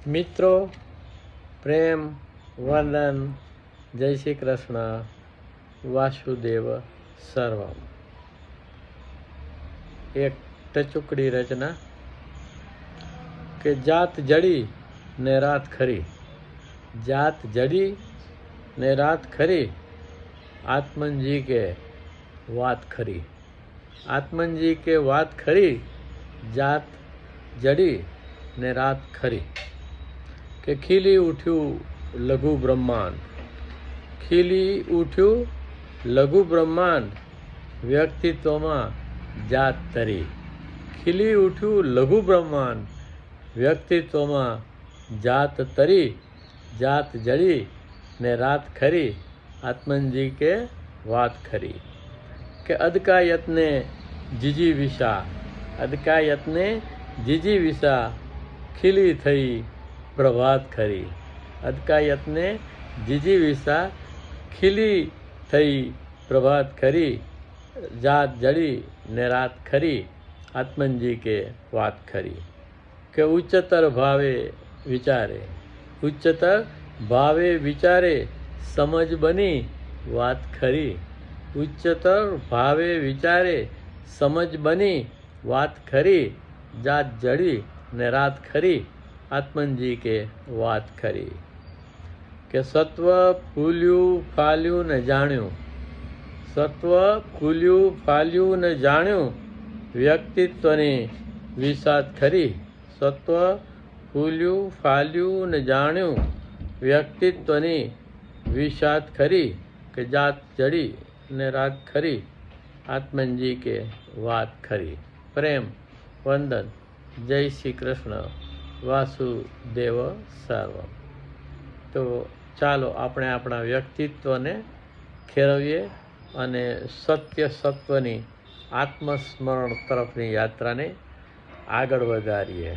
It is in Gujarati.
મિત્રો, પ્રેમ, વંદન, જય શ્રી કૃષ્ણ, વાસુદેવ સર્વમ. એક ટચુકડી રચના કે જાત જડી ને રાત ખરી, જાત જડી ને રાત ખરી, આત્મનજી કે વાત ખરી, આત્મનજી કે વાત ખરી, જાત જડી ને રાત ખરી. કે ખીલી ઉઠ્યું લઘુ બ્રહ્માંડ, ખીલી ઉઠ્યું લઘુ બ્રહ્માંડ, વ્યક્તિત્વમાં જાત તરી. ખીલી ઉઠ્યું લઘુ બ્રહ્માંડ, વ્યક્તિત્વમાં જાત તરી, જાત જડી ને રાત ખરી, આત્મનજી કે વાત ખરી. કે અદકાયતને જીજી વિશા, અદકાયતને જીજી વિશા, ખીલી થઈ પ્રભાત ખરી. અદકાયતને જીજી વિશા, ખીલી થઈ પ્રભાત ખરી, જાત જડી ને રાત ખરી, આત્મનજી કે વાત ખરી. કે ઉચ્ચતર ભાવે વિચારે, ઉચ્ચતર ભાવે વિચારે, સમજ બની વાત ખરી. ઉચ્ચતર ભાવે વિચારે, સમજ બની વાત ખરી, જાત જડી ને રાત ખરી, આત્મનજી કે વાત ખરી. કે સત્વ ફૂલ્યું ફાલ્યું ને જાણ્યું, સત્વ ફૂલ્યું ફાલ્યું ને જાણ્યું, વ્યક્તિત્વની વિસાત ખરી. સત્વ ફૂલ્યું ફાલ્યું ને જાણ્યું, વ્યક્તિત્વની વિસાત ખરી. કે જાત જડી ને રાત ખરી, આત્મનજી કે વાત ખરી. પ્રેમ, વંદન, જય શ્રી કૃષ્ણ, વાસુદેવ સર્વમ. તો ચાલો આપણે આપણા વ્યક્તિત્વને ખેરવીએ અને સત્ય સત્વની આત્મસ્મરણ તરફની યાત્રાને આગળ વધારીએ.